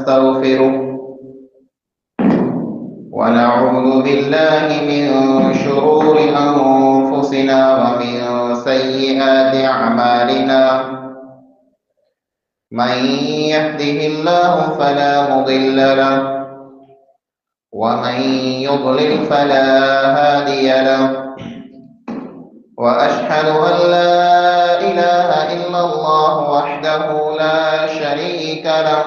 ونستغفره ونعوذ بالله من شرور أنفسنا ومن سيئات أعمالنا من يهده الله فلا مضل له ومن يضلل فلا هادي له وأشهد أن لا إله إلا الله وحده لا شريك له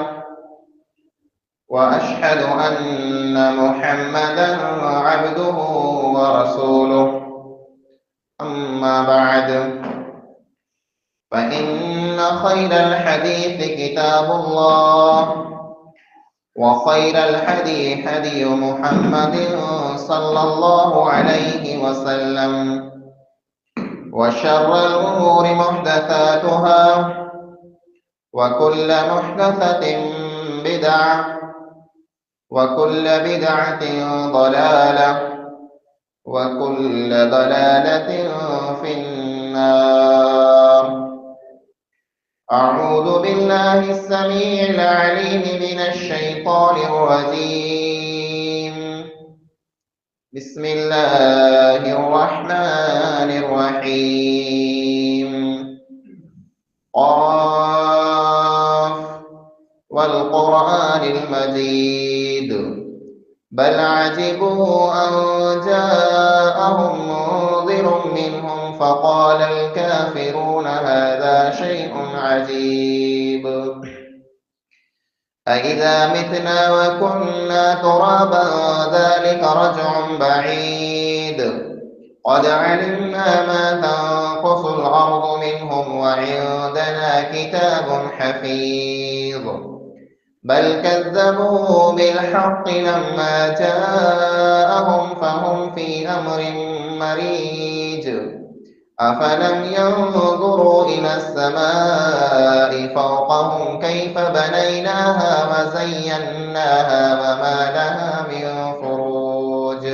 وأشهد أن محمدا عبده ورسوله أما بعد فإن خير الحديث كتاب الله وخير الهدي هدي محمد صلى الله عليه وسلم وشر الأمور محدثاتها وكل محدثة بدعة وكل بدعة ضلالة وكل ضلالة في النار. أعوذ بالله السميع العليم من الشيطان الرجيم. بسم الله الرحمن الرحيم. قاف والقرآن المجيد بل عجبوا أن جاءهم منذر منهم فقال الكافرون هذا شيء عجيب أإذا متنا وكنا ترابا ذلك رجع بعيد قد علمنا ما تنقص الأرض منهم وعندنا كتاب حفيظ بل كذبوا بالحق لما جاءهم فهم في أمر مريج أفلم ينظروا إلى السماء فوقهم كيف بنيناها وزيناها وما لها من فروج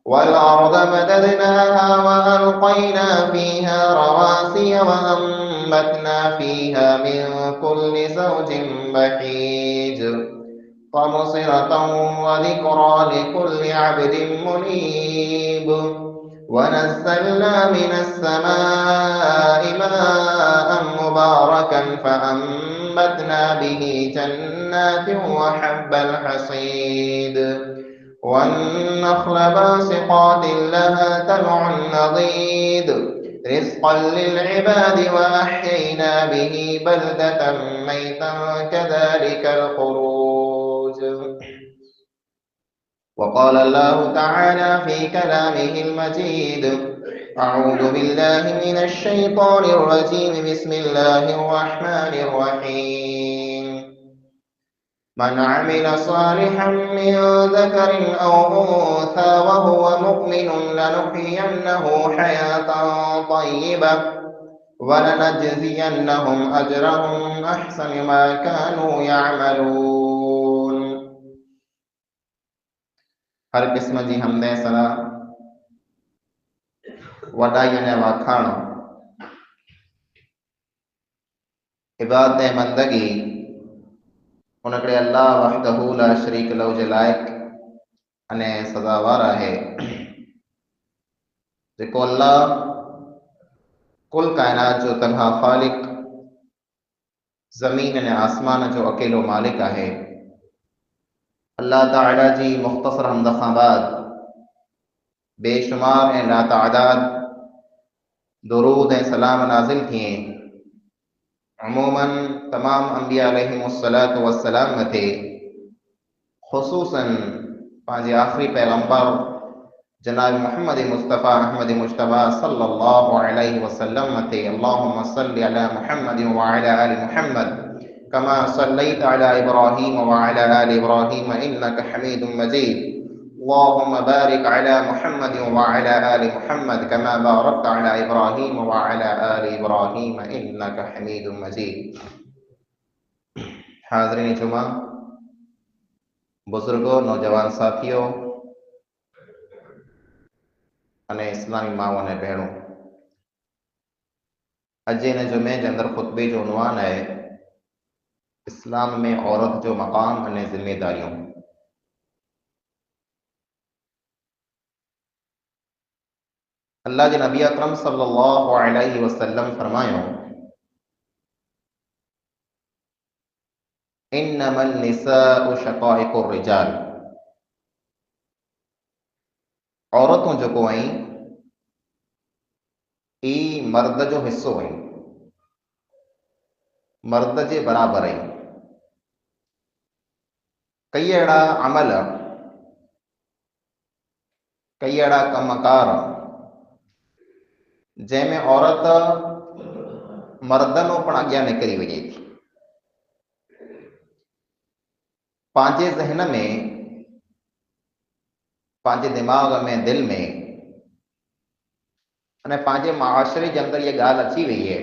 والأرض مددناها وألقينا فيها رواسي وأنبتنا فيها من كل زوج بهيج تبصرة وذكرى لكل عبد منيب ونزلنا من السماء ماء مباركا فأنبتنا به جنات وحب الحصيد والنخل باسقات لها طلع نضيد رزقا للعباد وأحيينا به بلدة ميتا كذلك الخروج. وقال الله تعالى في كلامه المجيد أعوذ بالله من الشيطان الرجيم بسم الله الرحمن الرحيم من عمل صالحا من ذكر أو أنثى وهو مؤمن لنحيينه حياة طيبة ولنجزينهم أجرهم أحسن ما كانوا يعملون. हर किस्म जी हमदे सना वडाई ने वाखाणो इबादत बंदगी उनकड़े अल्लाह वहदहू ला शरीक लहू जे लायक अने सज़ावार आहे जेको अल्लाह कुल कायनात जो तन्हा खालिक ज़मीन ने आसमान जो अकेलो मालिक आहे। अल्लाह ताला जी मुख्तसर हमद खां बाद बेशुमार ऐं लातादाद दुरूद ऐं सलाम नाज़िल थिए अमूमन तमाम अंबिया अलैहिमुस्सलातु वस्सलाम मथे ख़ुसूसन पांजे आखिरी पैगंबर जनाब मुहम्मद मुस्तफ़ा अहमद मुश्तबा सल्लल्लाहु अलैहि वसल्लम मथे अल्लाहुम्मा सल्लि अला मुहम्मद व अला आलि मुहम्मद कमा सल्लैत अला इब्राहीम व अला आलि इब्राहीम इन्नका हमीदुम मजीद अल्लाहुम्मा बारिक अला मुहम्मद व अला आलि मुहम्मद कमा बारकत अला इब्राहीम व अला आलि इब्राहीम इन्नका हमीदुम मजीद। हाज़रीन जुमा, बुजुर्गों, नौजवान साथियों अने इस्लामी माओ ने भेणों, अज इन जुमे के अंदर खुतबे जो उनवान है इस्लाम में औरत जो मकाम अने जिम्मेदारियों। अल्लाह जे नबी अकरम सल्लल्लाहु अलैहि वसल्लम फरमायो, इन्नमल निसाउ शकाइकुर रिजाल। औरतूं जेको आहिनि ई मर्द जो हिस्सो आहिनि, मर्द जे बराबर आहिनि। कई अहिड़ा अमल, कई अहिड़ा कमकार जंहिंमें औरत मर्दनो पण अॻियां निकिरी वञे थी। पंहिंजे ज़हन में, पंहिंजे दिमाग़ में, दिल में अने पंहिंजे माशरे जे अंदरि इहा ॻाल्हि अची वई आहे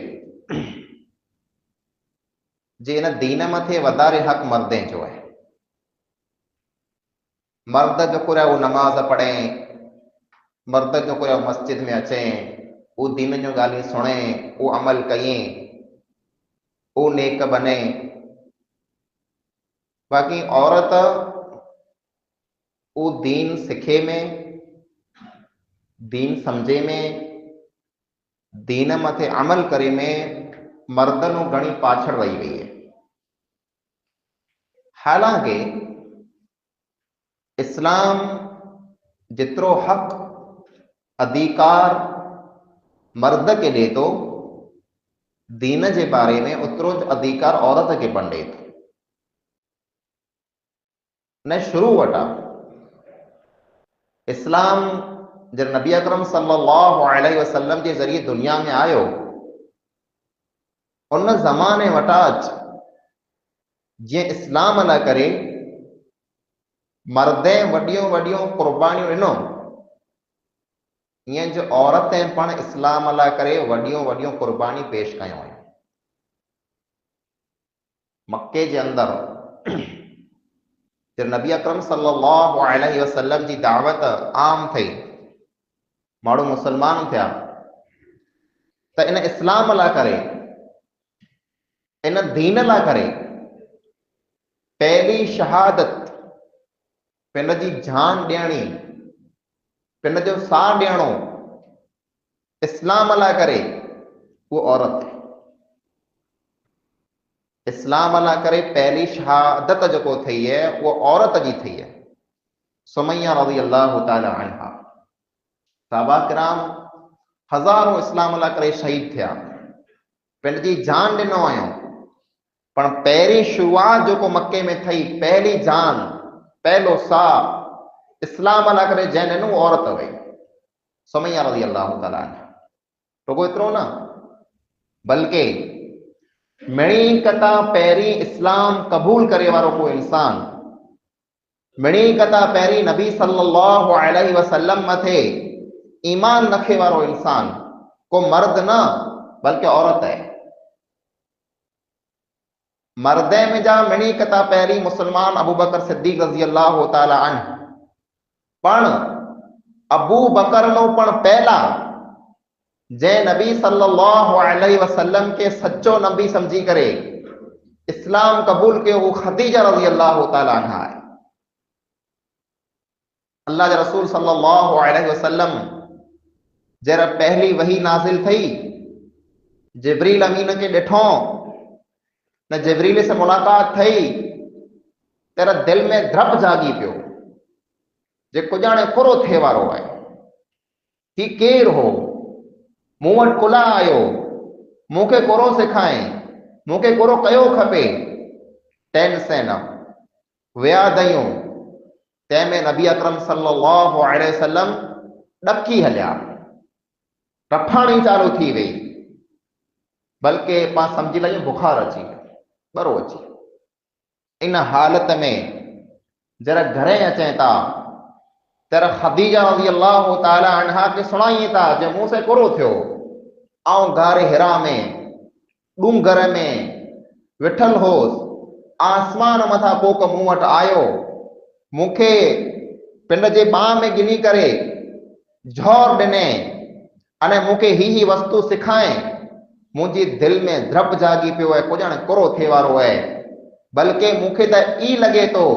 जे हिन दीन मथे वधारे हक़ मर्दे जो आहे। मर्द जेको आहे उहो नमाज़ पढ़े, मर्द जेको आहे मस्जिद में अचे, वो दीन जो ॻाल्हियूं सुणे, वो अमल कये, वो नेक बने। बाक़ी औरत वो दीन सिखे में, दीन समझे में, दीन मथे अमल करे में मर्दनो घणी पाछड़ रही वई है। हालांकि इस्लाम जितरो हक अधिकार मर्द के ॾे थो, दीन जे बारे में उतरो अधिकार औरत के पण ॾे थो। न शुरू वटा इस्लाम जब नबी अकरम सल्लल्लाहु अलैहि वसल्लम के जरिए दुनिया में आयो, उन ज़माने वटा जे इस्लाम ला करे मर्दे वडियों वडियों कुर्बानियों ॾिनो, ईअं जो औरतें पण इस्लाम ला करे वडियों वडियों कुर्बानी पेश कयूं आहिनि। मक्के जे अंदर जब नबी अकरम सल्लल्लाहु अलैहि वसल्लम जी दावत आम थी, माण्हू मुसलमान थिया, त इन इस्लाम ला करे, इन दीन ला करे पहली शहादत, पिन जी जान ॾियणी, पिन जो साह ॾियणो इस्लाम ला करे वो औरत है। इस्लाम ला करे पहली शहादत जो थी है वो औरत जी थी है। सुमैया रज़ी अल्लाह ताला अन्हा, साहबा किराम हज़ारों इस्लाम ला करे शहीद थिया, पिन जी जान ॾिनो आहियूं, पर पहली शुरुआत जो मक्के में थी, पहली जान, पहलो साह इस्लाम ला करे जैन ॾिनो औरत हुई, सुमैया रज़ी अल्लाह ताला अन्हा। रुगो एतिरो न, बल्कि मिणी कता पहिरीं इस्लाम कबूल करे वारो को इंसान, मिणी कता पहिरीं नबी सल्लल्लाहु अलैहि वसल्लम मथे ईमान रखे वारो इंसान को मर्द न बल्कि औरत है। मर्दे में जा मिणी कता पहिरीं मुसलमान अबू बकर सिद्दीक रज़ी अल्लाह ताला अन्हु, पण अबू बकर नो पण पहला जे नबी सल्लल्लाहु अलैहि वसल्लम के सच्चो नबी समझी करे इस्लाम कबूल के वो खदीजा रज़ी अल्लाह ताला अन्हा है। अल्लाह के रसूल सल्लल्लाहु अलैहि वसल्लम जरा पहली वही नाजिल थी, जिब्रील अमीन के ॾिठो न, जिब्रील से मुलाकात थी, तेरा दिल में द्रप जागी पियो, जे कुजाणे कुरो थे वारो है, ही केर हो, मूं वटि कुला आयो, मूंखे कुरो सिखाए, मूंखे कुरो कयो खपे। टेन से न विया दयूं, तंहिंमें नबी अकरम सल्लल्लाहु अलैहि वसल्लम ॾकी हलिया, टफाणी चालू थी वई, बल्कि पां समझी लायूं बुखार अची वियो, बरो अची। इन हालत में जरा घरे अचें था, तेरा खदीजा रज़ी अल्लाह ताला अन्हा के सुनाई था जो मूं से कुरो थियो, आऊं गारे हिरा में डूंगर में विठल होस, आसमान मथा कोक मूं वटि आयो, मूंखे पिंड जे बाह में गिनी करे झौर ॾिने अने मूंखे ही वस्तु सिखाए, मुंहिंजी दिल में द्रप जागी पियो है, कुछ ॼण कुरो थिए वारो है, बल्कि मूंखे त ई लॻे थो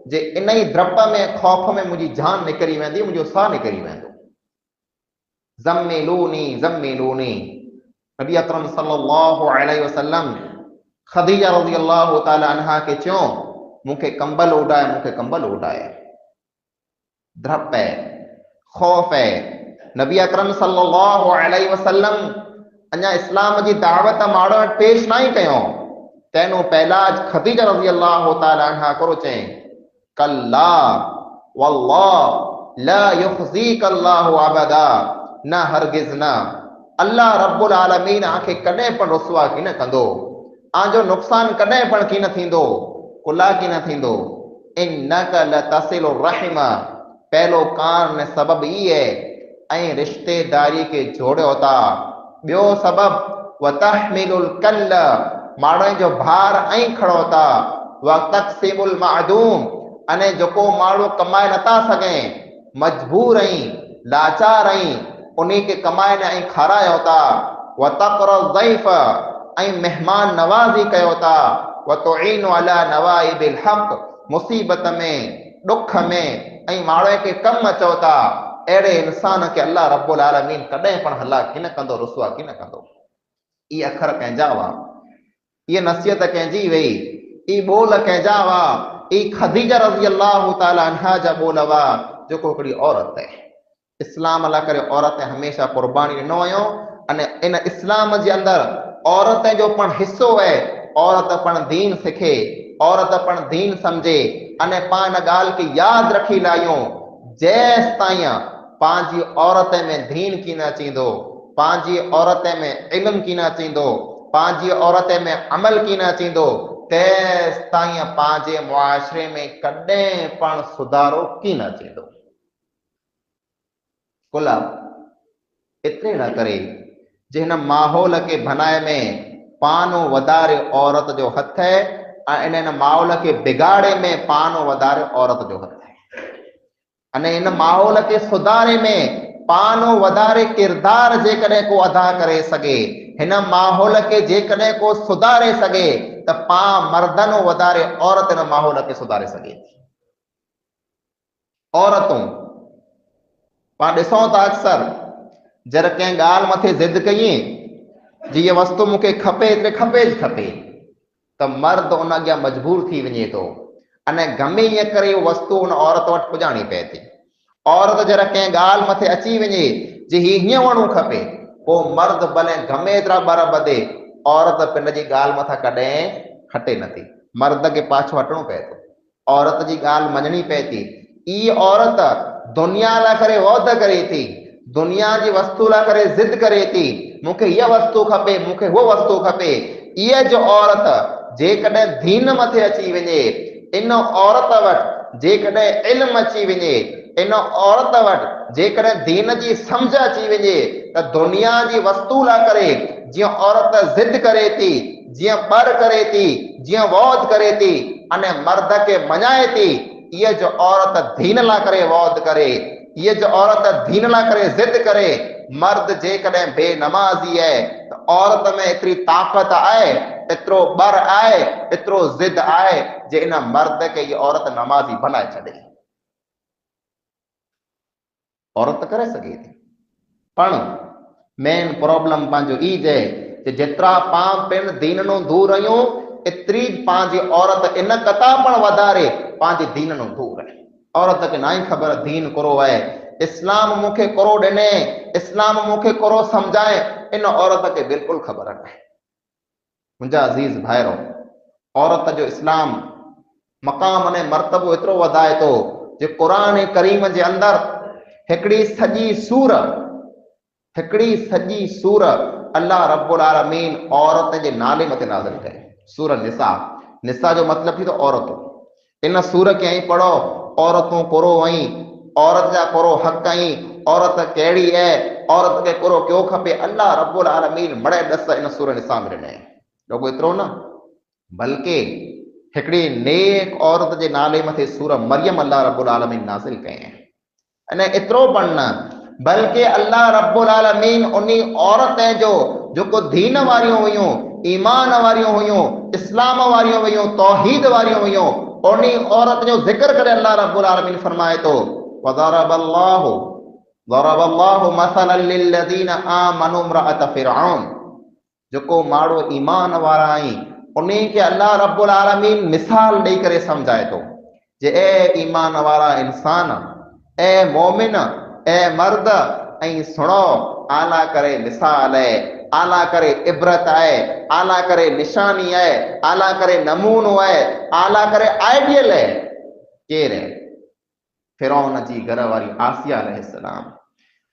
जे इन ई द्रप में ख़ौफ़ में मुंहिंजी जान निकिरी वेंदी, मुंहिंजो साह निकिरी वेंदो। ज़म्मिलूनी ज़म्मिलूनी, नबी अकरम सल्लल्लाहु अलैहि वसल्लम खदीजा रज़ियल्लाहु ताला अन्हा खे चयो मूंखे कंबल उॾाए, मूंखे कंबल उॾाए। द्रप है, खौफ है। नबी अकरम सल्लल्लाहु अलैहि वसल्लम अञा इस्लाम जी दावत माण्हू वटि पेश न ई कयो, तैनो पहला खदीजा रज़ियल्लाहु ताला अन्हा करो चई कल्ला वल्लाह ला युखज़ीक अल्लाहु अबदा, न हरगिज़ न, अल्लाह रब्बुल आलमीन आखे कॾहिं पण रुसवा की न कंदो, आजो नुक़सान कॾहिं पण की न थींदो, कुला की न थींदो। इन्नक लतसिलु रहिम, पहलो कारण सबब ई है ऐं रिश्तेदारी के जोड़ियो था। ॿियो सबब वतहमिलुल कल्ल, माण्हू जो भार ऐं खड़ो था। वतक़सिमुल मादूम, अने जेको माण्हू कमाए नथा सघे, मजबूर ऐं लाचार ऐं उन्हीं के कमाए ऐं खारायो था। वतक़रु ज़ैफ़, ऐं मेहमान नवाज़ी कयो था। वतुईनु अला नवाइबिल हक़, मुसीबत में दुख में ऐं माण्हू के कम अचो था। अहिड़े इंसान के अल्लाह रब्बुल आलमीन कॾहिं पण हलाक न कंदो, रुसवा की न कंदो। ये अखर कंहिंजा हुआ, ये नसीहत कंहिंजी वई, ई बोल कंहिंजा हुआ, ई खदीजा रज़ियल्लाहु ताला अन्हा जा बोल हुआ, जेको हिकिड़ी औरत है। इस्लाम अला करे औरत हमेशा कुर्बानी ॾिनो हुयो, अने इन इस्लाम जे अंदरि औरत जो पण हिस्सो है। औरत पण दीन सिखे, औरत पण दीन समझे, अने पाण ॻाल्हि खे यादि रखी लायूं, जेसि ताईं पंहिंजी औरत में दीन की न अचींदो, पंहिंजी औरत में इल्म की न अचींदो, पंहिंजी औरत में अमल की न अचींदो, तेसि ताईं पंहिंजे मुआशरे में कॾहिं पण सुधारो की न अचींदो। कुला एतिरे न करे जिन माहौल के बनाए में पानो वधारे औरत जो हथ है, ऐं इन माहौल के बिगाड़े में पानो वधारे औरत जो हथ है। अने इन माहौल के सुधारे में पानो वधारे किरदार जेकॾहिं को अदा करे सघे, हिन माहौल के जेकॾहिं को सुधारे सघे, त पां मर्दनो वधारे औरत इन माहौल के सुधारे सघे थी। औरतूं पां ॾिसूं था अक्सर जर कंहिं ॻाल्हि मथे ज़िद कई, जी ये वस्तु मूंखे खपे, एतिरे खपे ज खपे, त मर्द उन अॻियां मजबूर थी वञे थो, अने गमे ईअं करे उहो वस्तु उन औरत वटि पुॼाणी पए थी। औरत जर कंहिं ॻाल्हि मथे अची वञे जी हीअं वणू खपे, पोइ मर्द भले गमे एतिरा ॿर ॿधे, औरत पिन जी ॻाल्हि मथां कॾहिं हटे नथी। मर्द खे पाछो हटणो पए थो, औरत जी ॻाल्हि मञणी पए थी। ई औरत दुनिया लाइ करे वौद करे थी, दुनिया जी वस्तु लाइ करे ज़िद करे थी, मूंखे हीअ वस्तु खपे, मूंखे वो वस्तु खपे। इहा जो औरत जेकॾहिं दीन मथे अची वञे, इन औरत वटि जेकॾहिं इल्म अची वञे, इन औरत वटि जेकॾहिं दीन जी सम्झ अची वञे, त दुनिया जी वस्तु लाइ करे जीअं औरत ज़िद करे थी, जीअं ॿर करे थी, जीअं वौद करे थी, अने मर्द खे मञाए थी, इहा जो औरत दीन लाइ करे वौद करे, ये जो औरत दीन ला करे जिद करे, मर्द जेकॾहिं बेनमाज़ी है तो औरत में एतिरी ताक़त आए, एतिरो बर आए, एतिरो जिद आए जे इन मर्द के ये औरत नमाज़ी बनाए छॾे। औरत करे सके थी, पण मेन प्रॉब्लम पंहिंजो ई जे जेतिरा पां पिन दीन नो दूर आहियूं, एतिरी पंहिंजी औरत इन कथा पण वधारे पंहिंजी दीन नो दूर आहे। औरत खे ना ही ख़बर दीन करो है, इस्लाम मूंखे करो ॾिने, इस्लाम मूंखे करो समझाए, इन औरत खे बिल्कुलु ख़बर नाहे। मुंहिंजा अज़ीज़ भाइरो, औरत जो इस्लाम मक़ाम अने मर्तबो एतिरो वधाए थो जे क़ुरान करीम जे अंदरि हिकिड़ी सॼी सूर अल्लाह रब्बुल आलमीन औरत जे नाले मथे नाज़िल कई, सूर निसा। निसा जो मतिलबु थी तो औरतूं। इन सूर खे ऐं पढ़ो, औरतूं करो ऐं औरत जा करो हक़ ऐं औरत कहिड़ी है, औरत खे करो क्यों खपे, अल्लाह रब्बुल आलमीन बड़े ॾस इन सूर निसा में ॾिनई। रुॻो एतिरो न, बल्कि हिकिड़ी नेक औरत जे नाले मथे सूर मरियम अल्लाह रब्बुल आलमीन नाज़िल कई। अने एतिरो पण न, बल्कि अल्लाह रब्बुल आलमीन उन्हीं औरत जो जो को दीन वारियों हुयूं, ईमान वारियों हुयूं, इस्लाम वारियों हुयूं, तौहीद वारियों हुयूं, उन्हीं औरत जो जिक्र करे अल्लाह रब्बुल आलमीन फरमाए तो ज़रबल्लाहु मसलन लिल्लज़ीना आमनु इम्रअत फिरऔन, जो माण्हू ईमान वारा आई उन्हीं के अल्लाह रब्बुल आलमीन मिसाल ॾेई करे समझाए तो जे ए ईमान वारा इंसान, ए मोमिन, ए मर्द, ऐं सुनो आला करे मिसाल है, आला करे इबरत है, आला करे निशानी है, आला करे नमूनो है, आला करे आइडियल है। केर है? फिरौन जी घर वारी आसिया अलैहिस्सलाम।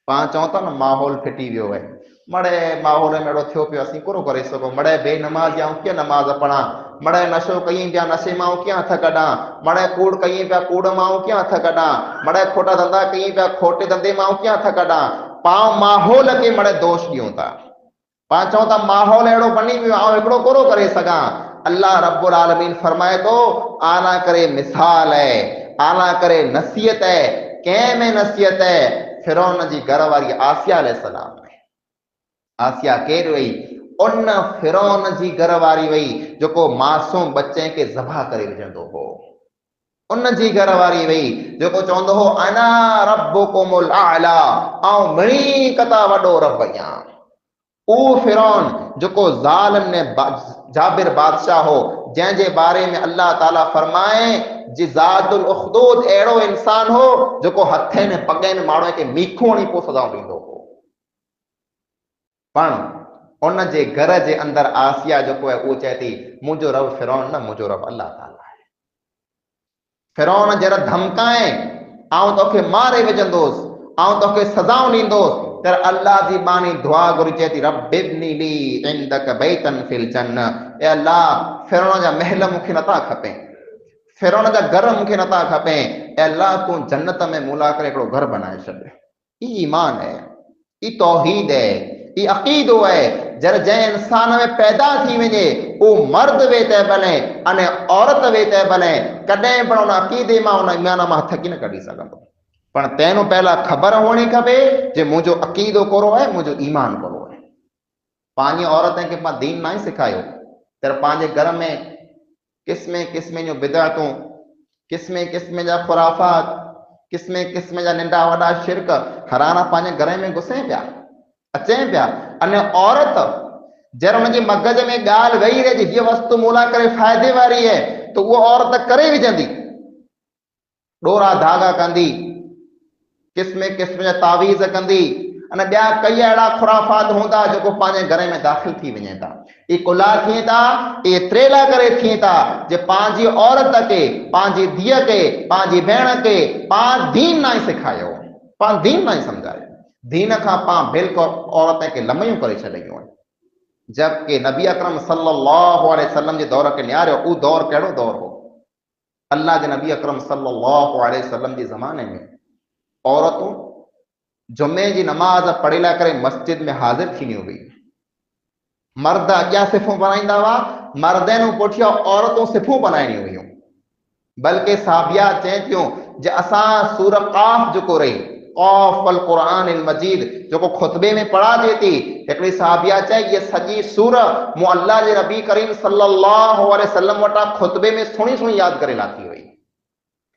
पां चऊं था न माहौल फिटी वियो है, मड़े माहौल में अहिड़ो थियो पियो असीं कोन करे सघूं, मड़े बेनमाज़ी आऊं कीअं नमाज़ पढ़ां, मड़े नशो कईं पिया नशे मां कीअं हथ कढां, मड़े कूड़ कईं पिया कूड़ मां कीअं हथ कढां, मड़े खोटा धंधा कईं पिया खोटे धंधे मां कीअं हथ कढां। पां माहौल खे मड़े दोष ॾियूं था, पां चऊं था माहौल अहिड़ो बनी वियो आऊं हिकिड़ो कोन करे सघां। अल्लाह रब्बुल आलमीन फरमाए तो आला करे मिसाल है, आला करे नसीहत है। कंहिं में नसीहत है? फिरौन जी घर वारी आसिया अलैहिस्सलाम में। आसिया केर वई? उन फिरौन जी घर वारी वई जो मासूम बच्चे के ज़बह करे विझंदो हो। उन जी घर वारी वई जो चवंदो हो अना रब्बुकुमुल आला, आऊं मिणी कता वॾो रब आहियां। ऊ फिरौन जो ज़ालिम ने जाबिर बादशाह हो, जंहिंजे बारे में अल्लाह ताला फरमाए जी ज़ातुल उखदूद अहिड़ो इंसान हो जो हथे ने पगे ने माण्हू खे मीखो हणी पोइ सदाऊं ॾींदो हो। पण उन जे घर जे अंदर आसिया जो है वो चए थी मुंहिंजो रब फिरौन न, मुंहिंजो रब अल्लाह ताला है। फिरौन जरा धमकाए आऊं तोखे मारे विझंदोसि, आऊं तोखे सजाऊं ॾींदोसि, तर अल्लाह जी बानी दुआ घुरी चए थी रब्बिब्नी ली इंदक बैतन फिल जन्नह। ए अल्लाह फिरौन जा महल मूंखे नथा खपे, फिरौन जा घर मूंखे नथा खपे, ए अल्लाह तूं जन्नत में मूला करे हिकिड़ो घर बनाए छॾ। ई ईमान है, ई तौहीद है, ई अकीदो है। जंहिं इंसान में पैदा थी वञे वो मर्द वे तंहिं भले अने औरत वे तंहिं भले, कॾहिं पण उन अकीदे मां उन ईमान मां हथ की न कढी सघंदो। पण तंहिंखां पहला ख़बर हुअणी खपे जे मुंहिंजो अकीदो कोरो है, मुंहिंजो ईमान कोरो है। पंहिंजी औरतुनि खे पाण दीन न सिखायो, तर पंहिंजे घर में किस्म किस्म जो बिदअतूं, किस्म किस्म जा खुराफात, किस्म किस्म जा नंढा वॾा शिरक हराना पंहिंजे घर में घुसे पिया, अचे पिया। अने औरत जर उनजे मगज में ॻाल्हि वेही रहे हीअ वस्तु मूला करे फ़ाइदे वारी है तो वो औरत करे विझंदी, डोरा धागा कंदी, किस्म किस्म जा तावीज़ कंदी, अने ॿिया कई अहिड़ा खुराफात हूंदा जो पंहिंजे घर में दाख़िल थी वञनि था। ये कुला थिए था, ये त्रेला करे थिए था जे पंहिंजी औरत के, पंहिंजी धीअ के, पंहिंजी भेण के पाण दीन न सिखायो, पाण दीन न समझायो, दीन खां पाण बिल्कुलु औरत के लमयूं करे छॾियूं। जबकि नबी अकरम सल्लल्लाहु अलैहि वसल्लम जे दौर के निहारियो, उ दौर कहिड़ो दौर हो? अल्लाह जे नबी अकरम सल्लल्लाहु अलैहि वसल्लम जे ज़माने में औरतूं जुमे जी नमाज पढ़ी करे मस्जिद में हाज़िर थींदियूं हुई। मर्द अॻियां सिफ़ूं बनाईंदा हुआ, मर्दनि पुठियां औरतूं सिफ़ूं बनाईंदियूं हुयूं। बल्कि साबिया चए थियूं जे असां सूरह क़ाफ जेको रही क़ाफ वल क़ुरान अल मजीद जो खुतबे में पढ़ाजे थी, हिकिड़ी साबिया चए ये सॼी सूरह मूं अल्लाह जे नबी करीम सल्लल्लाहु अलैहि वसल्लम वटां खुतबे में सुणी सुणी यादि करे लाथी हुई,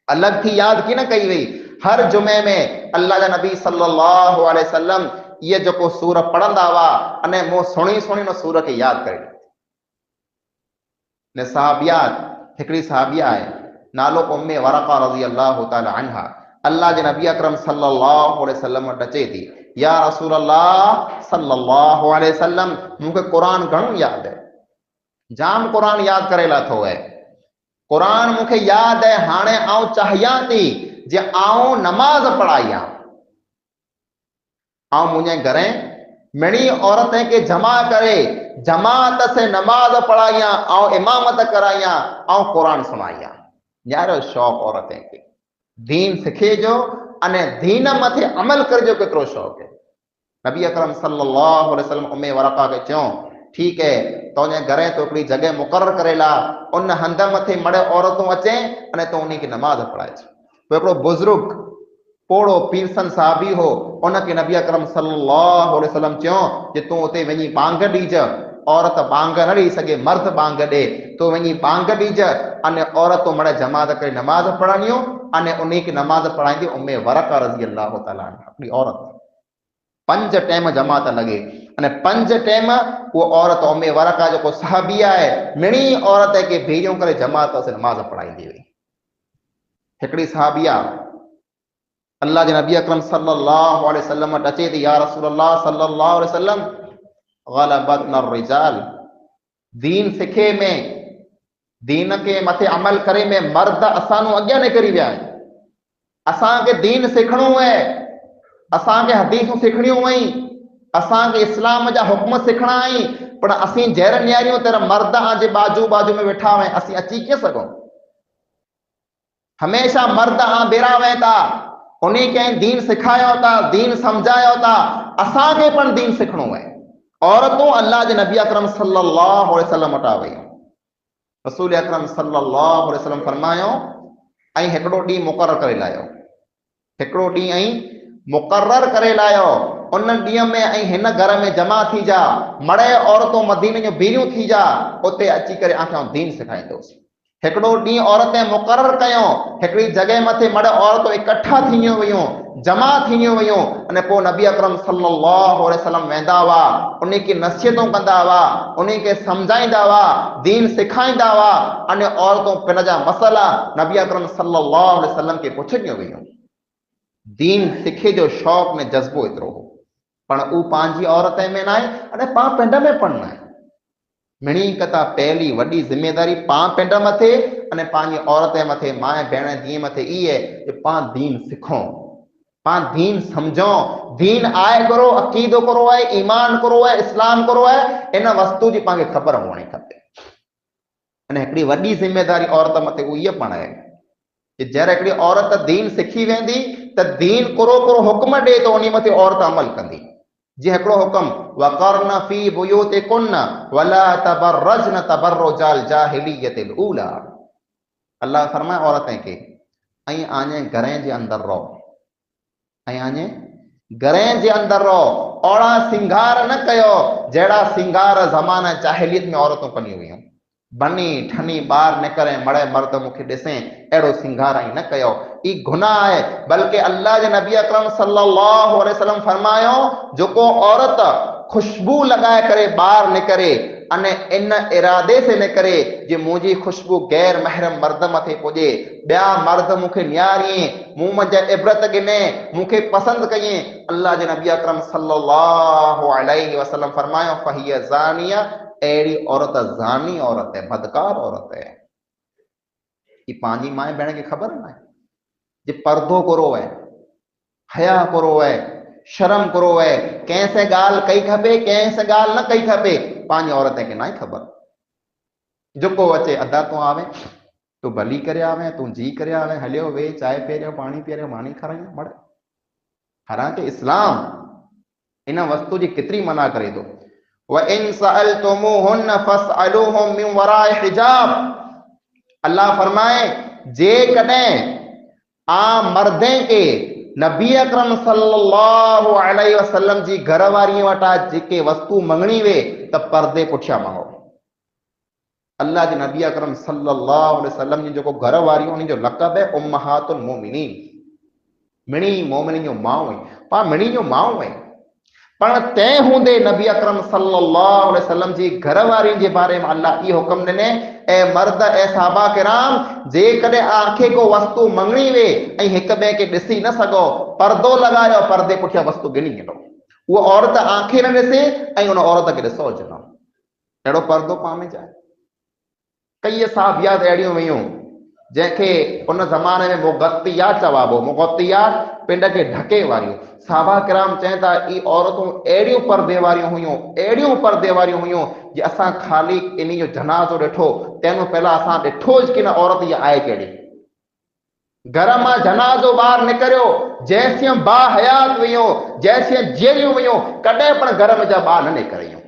अलॻि थी यादि की न कई वई। हर जुमे में अल्लाह जा नबी सल्लल्लाहु अलैहि वसल्लम ये जो सूरह पढ़ंदा हुआ अने मूं सुणी सुणी न सूरह खे यादि करे। ने साहबियात हिकिड़ी साहबिया आहे नालो उम्मे वरक़ा रज़ी अल्लाह ताला अन्हा, अल्लाह जे नबी अकरम सल्लल्लाहु अलैहि वसल्लम वटि अचे थी, या रसूल अल्लाह सल्लल्लाहु अलैहि वसल्लम मूंखे क़ुरान घणो यादि है, जाम क़ुरान यादि करे लाथो है, क़ुरान मूंखे यादि है, हाणे आऊं चाहियां थी जे आऊं नमाज पढ़ायां, आऊं मुंहिंजे घरे मिणी औरतें के जमा करे जमात से नमाज पढ़ायां, आऊं इमामत करायां, आऊं क़ुरान सुनायां। यारो शौक़ औरतें के दीन सिखे जो अने दीन मथे अमल करजो केतिरो शौक़ है। नबी अकरम सल्लल्लाहु अलैहि वसल्लम उम्मे वरक़ा के चयो ठीक है तो घरे तो हिकिड़ी जगह मुक़रर करेला, उन हंध मथे मड़े औरतूं अचे अने तो उन्हीं खे नमाज पढ़ाए। तो हिकिड़ो बुज़ुर्ग पोड़ो पीरसन साहबी हो, उनके नबी अकरम सल्लल्लाहु अलैहि वसल्लम चयो जे तूं उते वञी बांग ॾीज। औरत बांग न ॾेई सघे, मर्द बांग ॾे, तो वञी बांग ॾीज अने औरत मड़े जमात करे नमाज पढ़णियूं अने उन खे नमाज पढ़ाईंदी उम्मे वरका रज़ी अल्लाह ताला अपनी औरत 5 टाइम जमात लगे अने 5 टाइम वो औरत उम्मे वरका जो सहाबिया है मिणी औरत के भेजो करे जमात से नमाज पढ़ाईंदी हुई। हिकड़ी सहाबिया अल्लाह के नबी अकरम सल्लल्लाहु अलैहि वसल्लम अचे थी, या रसूलल्लाह सल्लल्लाहु अलैहि वसल्लम ग़लबतन रिजाल, दीन सिखे में, दीन के मथे अमल करे में मर्द असां अॻियां निकिरी विया आहिनि। असांखे दीन सिखणो है, असांखे हदीसूं सिखणियूं आहिनि, असांखे इस्लाम जा हुक्म सिखणा आहिनि, पर असीं जहर नियारियूं तरह मर्द जे बाजू बाजू में वेठा आहियूं, असीं अची कीअं सघूं? हमेशा मर्द बेरा वें था, उन्हीं के दीन सिखायो था, दीन समझायो था, असांखे पण दीन सिखणो है। औरतों अल्लाह के नबी अकरम सल्लल्लाहु अलैहि वसल्लम वटा वयूं। रसूल अकरम सल्लल्लाहु अलैहि वसल्लम फरमायो ऐं हिकिड़ो ॾींहुं मुक़रर करे लायो, हिकिड़ो ॾींहुं ऐं मुक़रर करे लायो, उन ॾींहं में ऐं हिन घर में जमा थी जा, मड़े औरतों मदीने जूं बीरियूं थी जा, उते अची करे आखिर दीन सिखाईंदोसि। हिकिड़ो ॾींहुं औरतें मुक़रर कयो, हिकिड़ी जॻह मथे मड़े औरतूं इकट्ठा थींदियूं वयूं, जमा थींदियूं वयूं, अने पोइ नबी अकरम सल्लल्लाहु अलैहि वसल्लम वेंदा हुआ, उन खे नसीहतूं कंदा हुआ, उन खे समझाईंदा हुआ, दीन सिखाईंदा हुआ, अने औरतूं पिन जा मसला नबी अकरम सल्लल्लाहु अलैहि वसल्लम खे पुछंदियूं वयूं। दीन सिखे जो शौक़ में जज़्बो एतिरो हो, पण उ पंहिंजी औरत में न आहे अने पां पिंड में पण न आहे। मिणी कथा पहली वॾी जिम्मेदारी पां पिंड मथे अने पंहिंजी औरत मथे, माए भेण धीअ मथे ई है कि पां दीन सिखूं, पां दीन समझूं। दीन आए करो, अकीदो करो है, ईमान करो है, इस्लाम करो है, इन वस्तु जी पांखे ख़बर हुअणी खपे। अने हिकिड़ी वॾी जिम्मेदारी औरत मथे उहा इहा पण आहे कि जॾहिं हिकिड़ी औरत दीन सिखी वेंदी त दीन कुरो कुरो हुक्म ॾे त उन मथे औरत अमल कंदी। जी हिकिड़ो हुक्म वक़रन फी बुयूतिकुन्न वला तबर्रजन तबर्रुजल जाहिलियतिल ऊला, अल्लाह फरमाए औरतें के ऐं आने घरें जे अंदर रहो, ऐं आने घरें जे अंदर रहो, ओड़ा सिंगार न कयो जहिड़ा सिंगार ज़माना जाहिलियत में औरतूं कंदियूं हुयूं। बनी ठनी ॿार निकिरे मड़े मर्द मूंखे ॾिसे, अहिड़ो सिंगार ई न कयो, ई गुनाह आहे। बल्कि अल्लाह जे नबी अकरम सल्लल्लाहु अलैहि वसल्लम फरमायो जेको औरत खुशबू लगाए करे ॿाहिरि निकिरे अने इन इरादे से निकिरे जे मुंहिंजी खुशबू गैर महरम मर्द मथे पुॼे, ॿिया मर्द मूंखे नियारिए, मूं मुंहिंजा इबरत गिने, मूंखे पसंदि कई, अल्लाह जे नबी अकरम सल्लल्लाहु अलैहि वसल्लम फरमायो फहिय ज़ानिया, अहिड़ी औरत ज़ानी औरत है, बदकार औरत है। कि पंहिंजी माए भेण खे ख़बर न आहे जे पर्दो करो है, हया करो है, शर्म करो है, कंहिंसे ॻाल्हि कई खपे, कंहिंसे ॻाल्हि न कई खपे, पंहिंजी औरत खे न आहे ख़बर। जेको अचे अदा तूं आवे, तू भली करे आवे, तू जी करे आवे, हलियो वे, चाय पी रहियो, पानी पी रहियो, मानी खाराइयो मड़। हालांकि इस्लाम इन वस्तु जी केतिरी मना करे थो। वइन सअलतुमूहुन्न फसअलूहुम मिन वराए हिजाब, अल्लाह फरमाए जे कॾहिं आ मर्दें के नबी अकरम सल्लल्लाहु अलैहि वसल्लम जी घरवारी वटा जेके वस्तु मंगणी वे त पर्दे पुठियां मंगो। अल्लाह जे नबी अकरम सल्लल्लाहु अलैहि वसल्लम जी जेको घरवारी उन जो लक़ब है उम्महातुल मोमिनीन, मिणी मोमिन जो माउ, पा मिणी जो माउ है। पर तंहिं हूंदे नबी अकरम सल्लल्लाहु अलैहि वसल्लम जी घरवारी जे बारे में अल्लाह ये हुक्म ॾिने, ए मर्द ए साहबा किराम, जेकॾहिं आंखे को वस्तु मंगणी वे ऐं हिक ॿिए खे ॾिसी न सघो, पर्दो लॻायो, पर्दे पुठियां वस्तु गिनी ॾिनो, उहा औरत आंखे न ॾिसे ऐं उन औरत खे ॾिसो ॼणो, अहिड़ो पर्दो पामे जाए। कई साहबियात अहिड़ियूं हुयूं जंहिंखे उन ज़माने में मुग़त्तियात चवाबो, मुग़त्तियात पिंड खे ढके वारियूं। साहबा किराम चवनि था ई औरतूं अहिड़ियूं पर्दे वारियूं हुयूं, अहिड़ियूं पर्दे वारियूं हुयूं जे असां ख़ाली इन जो जनाज़ो ॾिठो तंहिंखां पहिला असां ॾिठो कि न औरत इहा आहे कहिड़ी। घर मां जनाज़ो ॿाहिरि निकिरियो, जैसियूं बा हयात हुयूं, जैसियूं जीअरियूं हुयूं, कॾहिं पण घर में जा ॿार न निकिरियूं।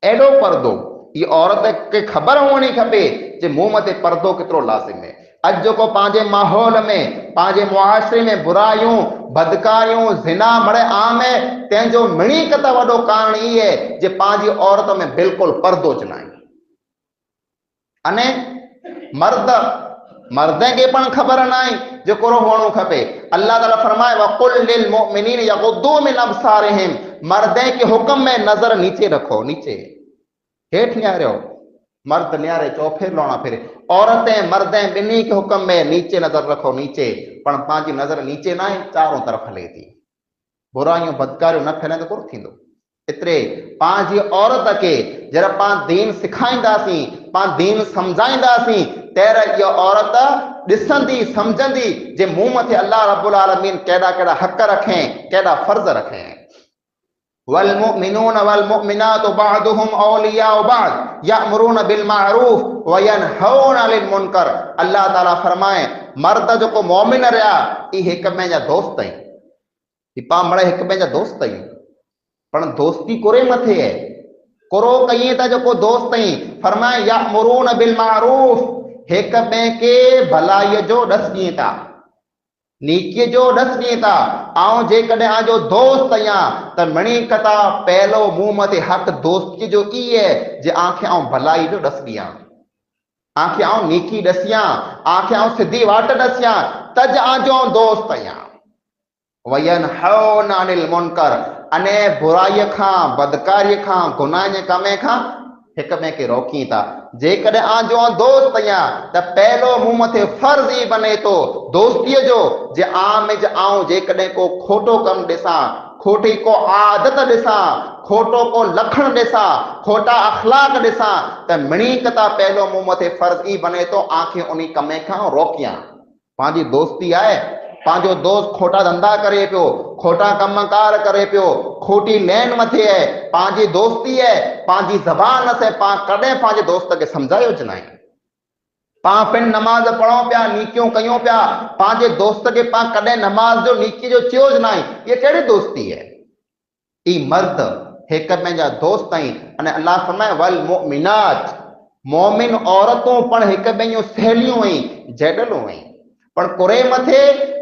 अहिड़ो पर्दो, ये औरत खे ख़बर हुअणी खपे जे मूं मथे पर्दो केतिरो लाज़िम है। अॼु जेको पंहिंजे माहौल में पंहिंजे मुआशरे में बुरायूं बदकारियूं ज़िना मड़े आम है, तंहिंजो मिणीक त वॾो कारण ई है जे पंहिंजी औरत में बिल्कुलु पर्दो च न आहे। अने मर्द खे पण ख़बर न आहे जो कहिड़ो हुअणो खपे। अल्लाह ताला फरमाए वकुल लिल मुमिनीन यगुद्दू मिन अब्सारिहिम, मर्द के हुक्म में नजर नीचे रखो, नीचे हेठि निहारियो, मर्द निहारे चौफेर लौणा फिरे, औरतें मर्दें बिन्ही के हुक्म में नीचे नजर रखो, नीचे, पण पंहिंजी नजर नीचे न आहे, चारों तरफ़ हले थी। बुराइयूं बदकारियूं न फैले तो कोन थींदो। एतिरे पंहिंजी औरत के जरा पाण दीन सिखाईंदासीं, पाण दीन समझाईंदासीं, तेर इहा औरत ॾिसंदी समझंदी जे मूं मथे अल्लाह रब्बुल आलमीन केॾा केॾा हक़ रखें, केॾा फर्ज़ रखें। वल मुमिनून वल मुमिनातु बअदुहुम औलियाउ बअद यअमुरून बिल मारूफ व यनहौन अनिल मुनकर। अल्लाह ताला फरमाए मर्द जेको मोमिन रहिया ई हिक ॿिए जा दोस्त आहिनि, ही पाण मड़े हिक ॿिए जा दोस्त आहियूं, पण दोस्ती कोरे मथे है, कोरो कईं त जेको दोस्त आहीं। फरमाए यअमुरून बिल मारूफ, हिक ॿिए के भलाईअ जो ॾस ॾिए था, नीकीअ जो ॾस ॾिए था। ऐं जेकॾहिं आजो दोस्त आहियां त मिणी कथा पहलो मूं मथे हक़ दोस्ती जो ई है जे आंखे आऊं भलाई जो ॾस ॾियां, आंखे आऊं नीकी ॾसियां, आंखे आऊं सिधी वाट ॾसियां, तज आजो आऊं दोस्त आहियां। वयनहौन अनिल मुनकर, अने बुराईअ खां बदकारीअ खां गुनाह जे कमे खां हिक ॿिए खे रोकी था। जेकॾहिं आजो दोस्त आहियां त पहलो मूं मथे फर्ज़ ई बने थो दोस्तीअ जो जे आऊं जेकॾहिं को खोटो कमु ॾिसां, खोटी को आदत ॾिसां, खोटो को लखण ॾिसां, खोटा अखलाक ॾिसां, त मिणी कथा पहलो मूं मथे फर्ज़ ई बने थो आंखे उन कमे खां रोकियां। पंहिंजी दोस्ती आहे, पंहिंजो दोस्त खोटा धंधा करे पियो, खोटा कमकार करे पियो, खोटी लैन मथे है, पंहिंजी दोस्ती है, पंहिंजी ज़बान से पाण कॾहिं पंहिंजे दोस्त खे सम्झायो च न आहे। पाण पिण नमाज़ पढ़ूं पिया, नीकियूं कयूं पिया, पंहिंजे दोस्त खे पाण कॾहिं नमाज़ जो नीकी जो चयो च न आहे। इहा कहिड़ी दोस्ती है? ई मर्द हिक ॿिए जा दोस्त आहिनि। अने अल्लाह फरमाए वल मुमिनात, मोमिन औरतूं पण हिक ॿिए जूं सहेलियूं आहिनि, जेडलूं आहिनि, पण कुरे मथे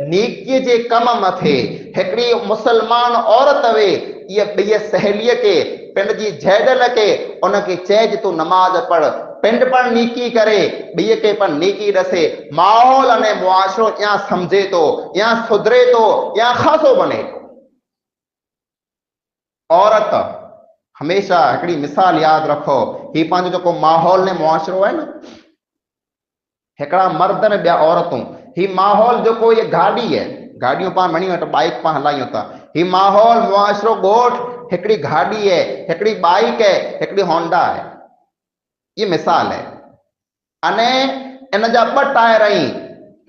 नीकीअ जे कम मथे हिकिड़ी मुसलमान औरत वे इहा ॿिए सहेलीअ खे, पिंड जी जेडल खे उनखे चइजे तूं नमाज़ पढ़, पिंड पण नीकी करे, ॿिए खे पण नीकी ॾसे, माहौल अने मुआशरो या सम्झे थो, या सुधरे थो, या ख़ासो बने थो। औरत हमेशा हिकिड़ी मिसाल यादि रखो, ही पंहिंजो जेको माहौल ने मुआशरो आहे न, हिकिड़ा मर्द ने ॿिया औरतूं, ही माहौल जेको ये गाड़ी है, गाड़ियों पाण मणी वटि बाइक पाण हलायूं था, ही माहौल मुआशरो ॻोठ हिकिड़ी गाड़ी है, हिकिड़ी बाइक है, हिकिड़ी होंडा है, ये मिसाल है। अने इन जा ॿ टायर आहिनि,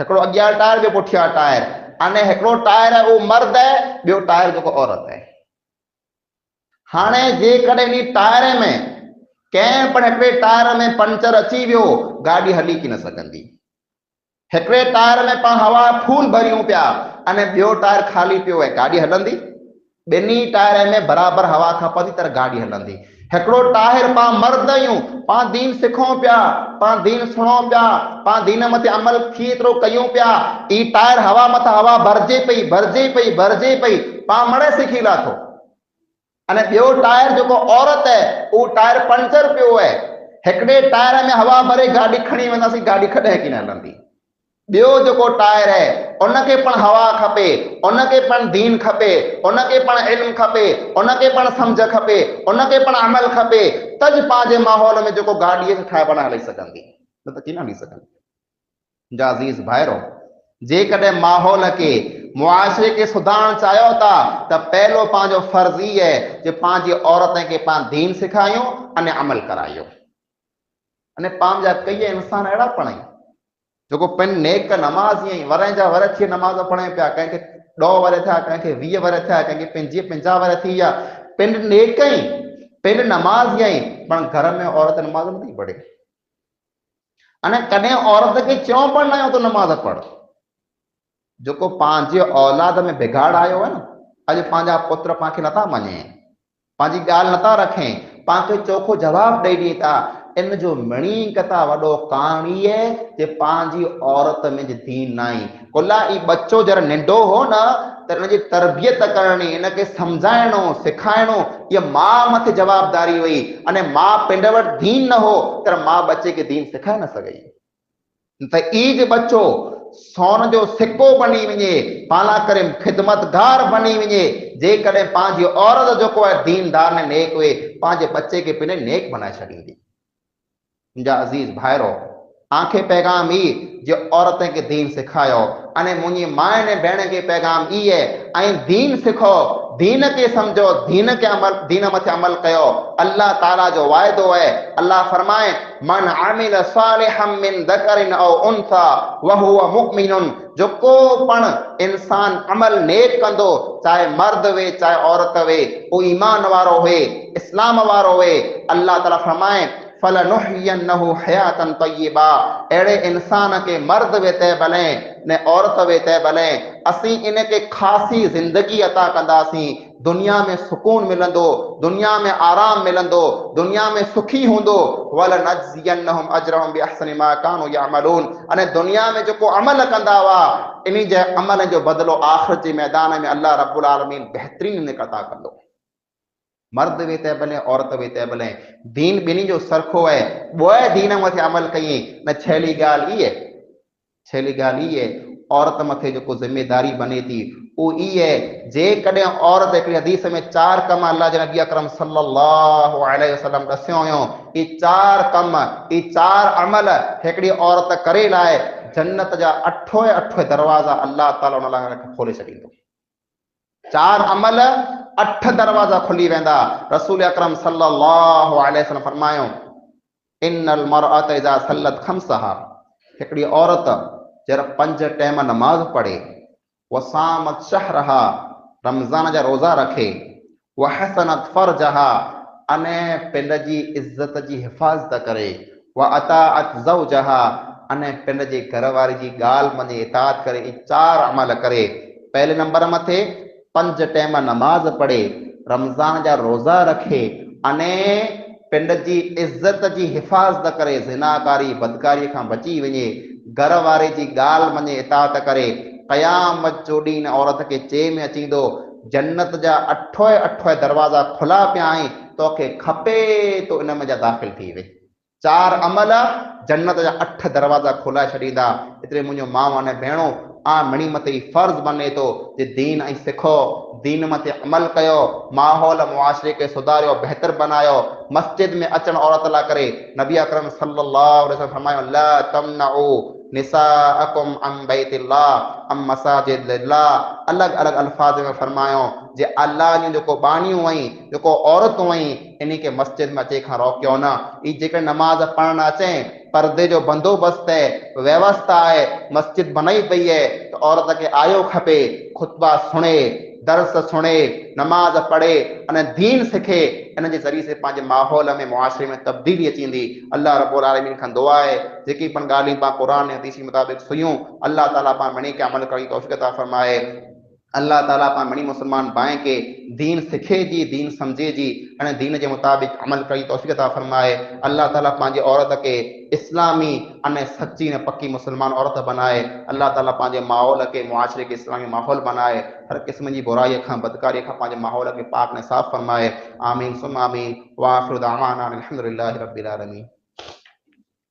हिकिड़ो अॻियां टायर ॿियो पुठियां टायर, अने हिकिड़ो टायर है उहो मर्द है, ॿियो टायर जेको औरत है। हाणे जेकॾहिं इन टायर में कंहिं पण हिकिड़े टायर में पंचर अची वियो, गाॾी हली की न सघंदी। हिकिड़े टायर में पाण हवा फूल भरियूं पिया अने ॿियो टायर ख़ाली पियो आहे, गाॾी हलंदी? ॿिन्ही टायर में बराबरि हवा खपंदी त गाॾी हलंदी। हिकिड़ो टायर पाण मर्द आहियूं, पाण दीन सिखूं पिया, पाण दीन सुणूं पिया, पाण दीन मथे अमल थी एतिरो कयूं पिया, ई टायर हवा मथां हवा भरिजे पई भरिजे पई भरिजे पई, पाण मड़े सिखी लाथो। अने ॿियो टायर जेको औरत है उहो टायर पंचर पियो है, हिकिड़े टायर में हवा भरे गाॾी खणी वेंदासीं, गाॾी कॾहिं की न हलंदी। ॿियो जेको टायर है उनखे पण हवा खपे, उनखे पण दीन खपे, उनखे पण इल्म खपे, उनखे पण सम्झ खपे, उनखे पण अमल खपे, तज पंहिंजे माहौल में जेको गाॾीअ खे ठाहे पण हली सघंदी, न त कीअं हली सघंदी। जा अज़ीज़ भाइरो, जेकॾहिं माहौल खे मुआशरे खे सुधारण चाहियो था त पहलो पंहिंजो फर्ज़ ई है जे पंहिंजी औरत खे पाण दीन सिखायूं अने अमल करायूं। अने पाण जा कई इंसान अहिड़ा पण आहिनि जेको पिन नेक नमाज़ ईअं वरनि जा वर थी नमाज़ पढ़े पिया, कंहिंखे 10 वर थिया, कंहिंखे 20 वर थिया, कंहिंखे 50 वर थी विया, पिन नेक ई, पिन नमाज़ ई, पण घर में औरत नमाज़ नथी पढ़े। अने कॾहिं औरत खे चऊं पण न तो नमाज़ पढ़, जेको पंहिंजे औलाद में बिगाड़ आयो है न, अॼु पंहिंजा पुत्र पाण खे नथा मञे, पंहिंजी ॻाल्हि नथा रखें, पाण खे चोखो जवाब ॾेई ॾिए था, इन जो मणी कथा वडो कहानी है जे पांजी औरत में जे दीन नाई कोला ई बच्चो जरा नंढो हो ना त इन जी तरबियत करणी इनके समझाइणो सिखाइणो ये मां मथे जवाबदारी हुई अने मां पिंड वटि दीन न हो त मां बच्चे के दीन सिखाए न सघई त ई जे बच्चो सोन जो सिक्को बनी वञे पाला करे खिदमतगार बनी वञे जेकॾहिं पंहिंजी औरत जेको आहे दीनदार ने नेक हुए पंहिंजे बच्चे खे पिण नेक बनाए छॾींदी मुंहिंजा अज़ीज़ भाइरो आंखे पैगाम ई जो औरतें के दीन सिखायो अने मुंहिंजी माए ने भेण के पैगाम ई है ऐं दीन सिखो दीन के समझो दीन के अमल दीन मथे अमल कयो अल्लाह ताला जो वायदो है अल्लाह फरमाए मन आमिल सालिहम मिन दकरिन औ उनसा व हुवा मुमिनुन जो को पण इंसान अमल नेक कंदो चाहे मर्द वे चाहे औरत वे वो ईमान वारो हुए इस्लाम वारो हुए अल्लाह ताला फरमाए फलनुहयन्नहु हयातन तय्यबा अड़े इंसान के मर्द वे तय भले ने औरत वे तय भले असी इनके खासी जिंदगी अता कंदासी दुनिया में सुकून मिलंदो दुनिया में आराम मिलंदो दुनिया में सुखी होंदो वल नजयन्नहुम अजरहुम बिअहसनि मा कानू यअमलून अने दुनिया में जो को अमल कंदा वा इन्हीं जे अमल जो बदलो आखिरत जे मैदान में अल्लाह रब्बुल आलमीन बेहतरीन निकता कंदो मर्द वे तय भले औरत वे तय भले दीन बिनी जो सरखो है बोए दीन मथे अमल कई न छेली गाल ई है छेली गाल ई है औरत मथे जो जिम्मेदारी बने थी वो ई है जे कदे औरत एक हदीस में 4 कम अल्लाह जे नबी अकरम सल्लल्लाहु अलैहि वसल्लम दस्यो हुयो ई 4 कम ई 4 अमल एकड़ी औरत करे लाए जन्नत जा 8 दरवाजा अल्लाह ताला उन लाए खोले छडींदो 4 अमल 8 दरवाजा खुली वेंदा रसूल अकरम सल्लल्लाहु अलैहि वसल्लम फरमायो इन्नल मरअत इजा सल्लत खमसहा एकड़ी औरत जरा 5 टाइम नमाज पढ़े वसामत शहरहा रमजान जा रोजा रखे वहसनत फरजहा अने पिंड जी इज्जत जी हिफाजत करे व अताअत ज़ौजहा अने पिंड जी घरवारी जी गाल मने इताअत करे 4 अमल करे पहले नंबर मथे 5 टाइम नमाज पढ़े रमजान जा रोजा रखे अने पिंड जी इज्जत जी हिफाजत करे ज़िनाकारी बदकारी खां बची वञे घर वारे जी गाल मने इताअत करे क़यामत जो ॾींहुं औरत के चे में अचींदो जन्नत जा 8 दरवाजा खुला पिया आहिनि तोखे खपे तो इन में जा दाख़िल थी वे 4 अमल जन्नत जा 8 दरवाजा खुला छॾींदा एतिरे मुंहिंजो माउ अने भेणो आ मणी मथे फर्ज बने तो जे दीन ऐं सिखो दीन मथे अमल कयो माहौल मुआशरे के सुधारियो बेहतर बनायो मस्जिद में अचण औरत ला करे नबी अकरम सल्लल्लाहु अलैहि वसल्लम फरमायो ला तमनउ निसाअकुम अम बैतिल्लाह अम मसाजिदिल्लाह अलग अलग अल्फाज में फरमायो जे अल्लाह ने जो बाणियूं आई जो औरतूं आई इन्हीं के मस्जिद में अचे खां रोकियो न ई जेकर नमाज पढ़ण अचे पर्दे जो बंदोबस्त है व्यवस्था है मस्जिद बनाई पई है तो औरत के आयो खपे खुतबा सुने दर्स सुने नमाज पढ़े अने दीन सिखे इन जे ज़रिए से पंहिंजे माहौल में मुआशरे में तब्दीली अचींदी अल्लाह रब्बुल आलमीन खां दुआ है जेकी पण ॻाल्हियूं पाण क़ुरान ऐं हदीस मुताबिक़ सुयूं अल्लाह ताला पाण मणी के अमल करी तौफ़ीक़ अता फरमाए अल्लाह ताला पाण मणी मुसलमान भाई के दीन सिखे जी दीन समझे जी अने दीन के मुताबिक अमल करी तौफ़ीक़ अता फरमाए अल्लाह ताला पंहिंजे औरत के इस्लामी अने सच्ची ने पक्की मुसलमान औरत बनाए अल्लाह ताला पंहिंजे माहौल के मुआशरे के इस्लामी माहौल बनाए हर किस्म की बुराई खां बदकारी खां पंहिंजे माहौल के पाक ने साफ़ फरमाए आमीन सुम आमीन व आखिरु दावाना अनिल हम्दुलिल्लाहि रब्बिल आलमीन।